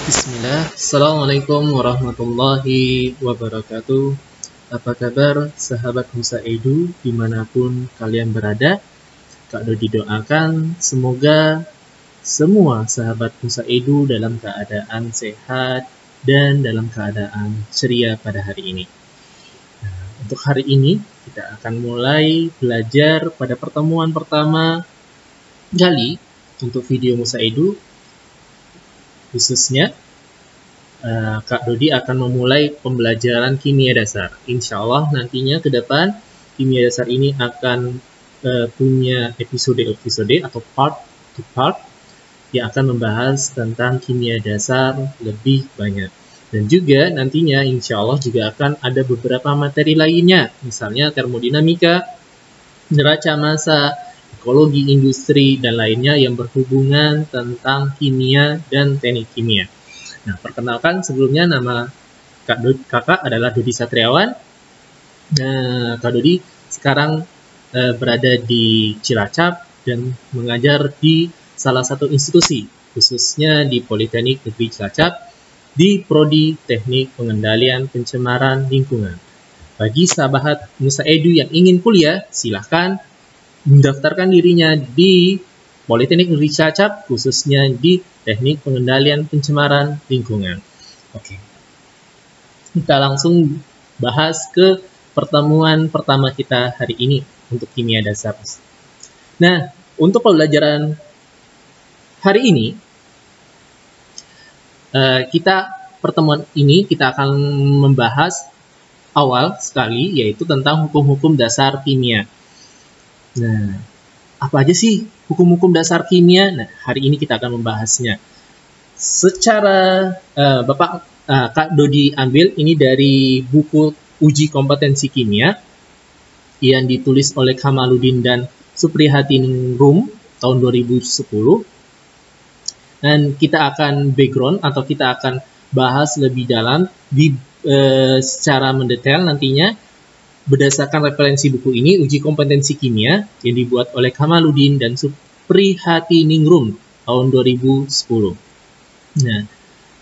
Bismillah, Assalamualaikum warahmatullahi wabarakatuh. Apa kabar sahabat Musa Edu dimanapun kalian berada? Kak Dodi doakan semoga semua sahabat Musa Edu dalam keadaan sehat dan dalam keadaan ceria pada hari ini. Nah, untuk hari ini kita akan mulai belajar pada pertemuan pertama kali untuk video Musa Edu. Khususnya Kak Dodi akan memulai pembelajaran kimia dasar. Insya Allah nantinya ke depan kimia dasar ini akan punya episode-episode atau part to part yang akan membahas tentang kimia dasar lebih banyak. Dan juga nantinya insya Allah juga akan ada beberapa materi lainnya, misalnya termodinamika, neraca massa, ekologi industri, dan lainnya yang berhubungan tentang kimia dan teknik kimia. Nah, perkenalkan sebelumnya nama kakak adalah Dodi Satriawan. Kak Dodi sekarang berada di Cilacap dan mengajar di salah satu institusi, khususnya di Politeknik Negeri Cilacap, di Prodi Teknik Pengendalian Pencemaran Lingkungan. Bagi sahabat Musa Edu yang ingin kuliah, silahkan mendaftarkan dirinya di Politeknik Negeri Cilacap, khususnya di Teknik Pengendalian Pencemaran Lingkungan. Oke, kita langsung bahas ke pertemuan pertama kita hari ini untuk kimia dasar. Nah, untuk pembelajaran hari ini, pertemuan ini kita akan membahas awal sekali, yaitu tentang hukum-hukum dasar kimia. Nah, apa aja sih hukum-hukum dasar kimia? Nah, hari ini kita akan membahasnya. Secara Kak Dodi ambil ini dari buku Uji Kompetensi Kimia yang ditulis oleh Kamaluddin dan Suprihatiningrum tahun 2010. Dan kita akan background atau kita akan bahas lebih dalam secara mendetail nantinya berdasarkan referensi buku ini, Uji Kompetensi Kimia, yang dibuat oleh Kamaluddin dan Suprihatiningrum tahun 2010. Nah,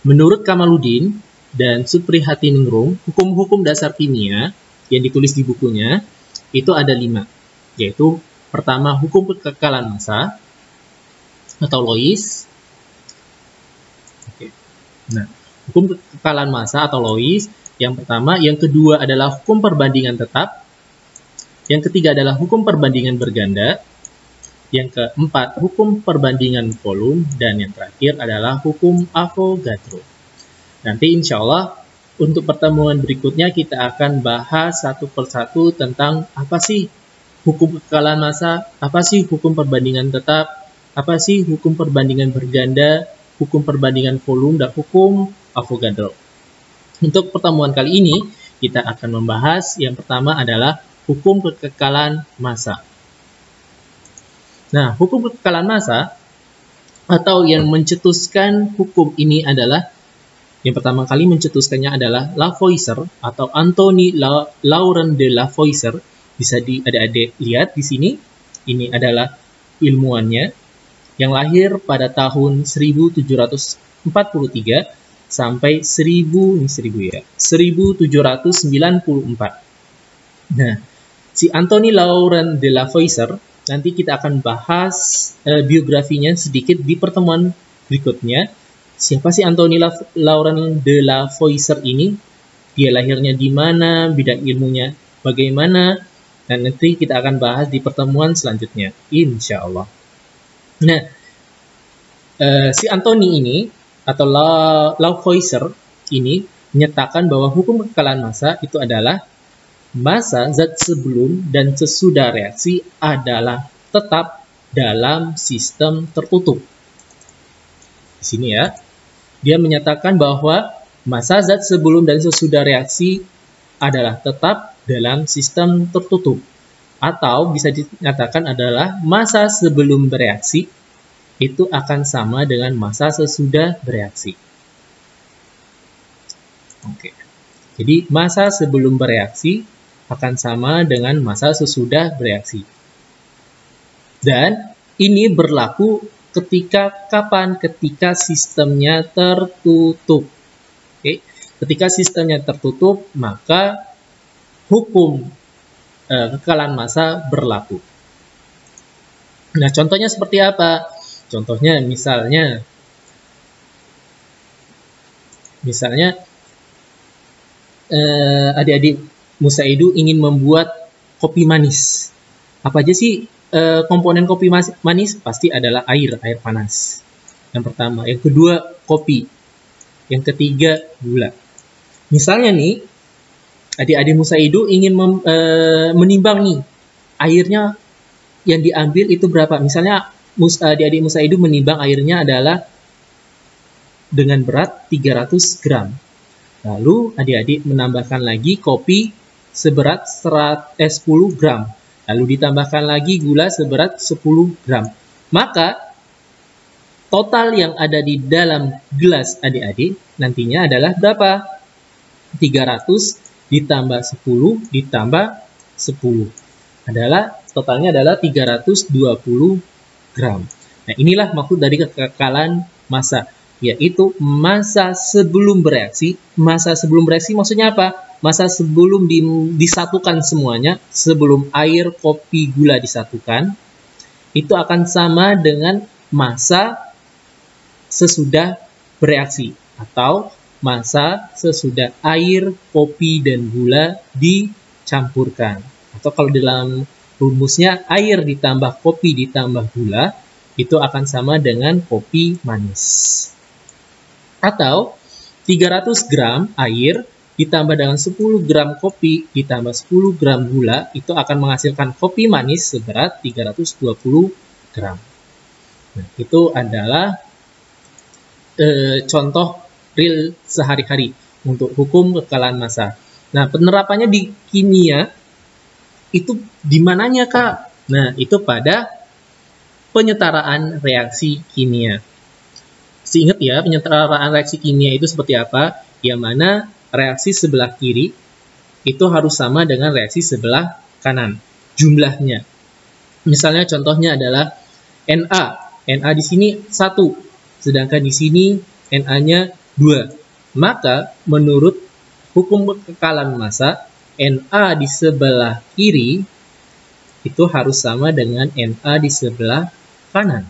menurut Kamaluddin dan Suprihatiningrum, hukum-hukum dasar kimia yang ditulis di bukunya itu ada 5, yaitu pertama hukum kekekalan massa atau Lois. Oke. Nah, hukum kekekalan massa atau Lois yang pertama, yang kedua adalah hukum perbandingan tetap, yang ketiga adalah hukum perbandingan berganda, yang keempat hukum perbandingan volume, dan yang terakhir adalah hukum Avogadro. Nanti insya Allah untuk pertemuan berikutnya kita akan bahas satu persatu tentang apa sih hukum kekekalan massa, apa sih hukum perbandingan tetap, apa sih hukum perbandingan berganda, hukum perbandingan volume, dan hukum Avogadro. Untuk pertemuan kali ini, kita akan membahas yang pertama adalah hukum kekekalan massa. Nah, hukum kekekalan massa atau yang mencetuskan hukum ini adalah, yang pertama kali mencetuskannya adalah Lavoisier atau Anthony Laurent de Lavoisier. Bisa adik-adik lihat di sini. Ini adalah ilmuwannya yang lahir pada tahun 1743 sampai 1794. Nah, si Anthony Laurent de Lavoisier nanti kita akan bahas biografinya sedikit di pertemuan berikutnya. Siapa sih Anthony Laurent de Lavoisier ini? Dia lahirnya di mana? Bidang ilmunya bagaimana? Dan nanti kita akan bahas di pertemuan selanjutnya, insya Allah. Nah, si Anthony ini atau Lavoisier ini menyatakan bahwa hukum kekekalan massa itu adalah massa zat sebelum dan sesudah reaksi adalah tetap dalam sistem tertutup. Di sini ya, dia menyatakan bahwa massa zat sebelum dan sesudah reaksi adalah tetap dalam sistem tertutup, atau bisa dinyatakan adalah massa sebelum bereaksi itu akan sama dengan massa sesudah bereaksi. Oke. Jadi massa sebelum bereaksi akan sama dengan massa sesudah bereaksi. Dan ini berlaku ketika kapan? Ketika sistemnya tertutup. Oke. Ketika sistemnya tertutup, maka hukum kekalahan massa berlaku. Nah, contohnya seperti apa? Contohnya misalnya adik-adik Musaidu ingin membuat kopi manis. Apa aja sih komponen kopi manis? Pasti adalah air panas. Yang pertama. Yang kedua, kopi. Yang ketiga, gula. Misalnya nih, adik-adik Musaidu ingin menimbang nih, airnya yang diambil itu berapa. Misalnya, adik-adik Musaidu menimbang airnya adalah dengan berat 300 gram. Lalu adik-adik menambahkan lagi kopi seberat 10 gram. Lalu ditambahkan lagi gula seberat 10 gram. Maka total yang ada di dalam gelas adik-adik nantinya adalah berapa? 300 ditambah 10 ditambah 10. Totalnya adalah 320 gram. Nah, inilah maksud dari kekekalan massa, yaitu massa sebelum bereaksi. Massa sebelum bereaksi maksudnya apa? Massa sebelum disatukan semuanya, sebelum air, kopi, gula disatukan, itu akan sama dengan massa sesudah bereaksi, atau massa sesudah air, kopi, dan gula dicampurkan. Atau kalau dalam rumusnya air ditambah kopi ditambah gula, itu akan sama dengan kopi manis. Atau 300 gram air ditambah dengan 10 gram kopi ditambah 10 gram gula, itu akan menghasilkan kopi manis seberat 320 gram. Nah, itu adalah contoh real sehari-hari untuk hukum kekalahan massa. Nah, penerapannya di kimia itu di mananya, Kak? Nah, itu pada penyetaraan reaksi kimia. Ingat ya, penyetaraan reaksi kimia itu seperti apa? Yang mana reaksi sebelah kiri itu harus sama dengan reaksi sebelah kanan, jumlahnya. Misalnya contohnya adalah Na. Na di sini 1, sedangkan di sini Na-nya 2. Maka menurut hukum kekalahan massa, Na di sebelah kiri itu harus sama dengan Na di sebelah kanan.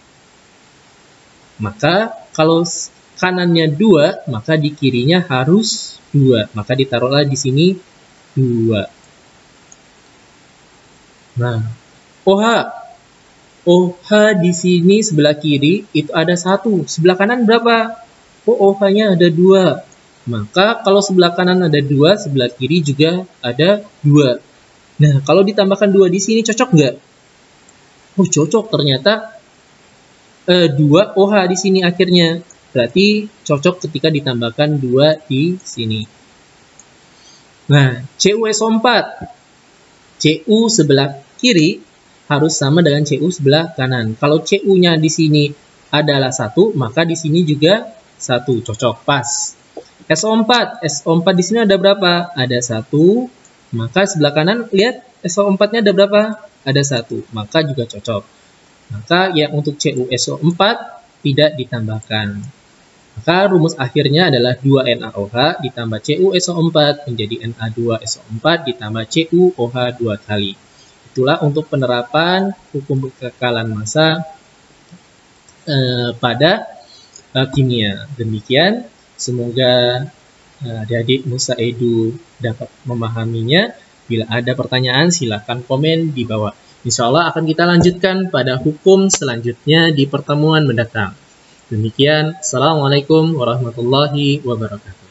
Maka kalau kanannya 2, maka di kirinya harus 2. Maka ditaruhlah di sini 2. Nah, OH di sini sebelah kiri itu ada 1. Sebelah kanan berapa? OH-nya ada 2. Maka kalau sebelah kanan ada 2, sebelah kiri juga ada 2. Nah, kalau ditambahkan 2 di sini cocok nggak? Oh, cocok. Ternyata 2 OH di sini akhirnya. Berarti cocok ketika ditambahkan 2 di sini. Nah, CuSO4. Cu sebelah kiri harus sama dengan Cu sebelah kanan. Kalau Cu-nya di sini adalah 1, maka di sini juga 1. Cocok, pas. SO4. SO4 di sini ada berapa? Ada 1. Maka sebelah kanan, lihat SO4-nya ada berapa? Ada 1. Maka juga cocok. Maka yang untuk CuSO4 tidak ditambahkan. Maka rumus akhirnya adalah 2NaOH ditambah CuSO4 menjadi Na2SO4 ditambah CuOH 2 kali. Itulah untuk penerapan hukum kekekalan massa pada kimia. Demikian, semoga adik-adik Musaidu dapat memahaminya. Bila ada pertanyaan, silakan komen di bawah. Insya Allah akan kita lanjutkan pada hukum selanjutnya di pertemuan mendatang. Demikian, Assalamualaikum warahmatullahi wabarakatuh.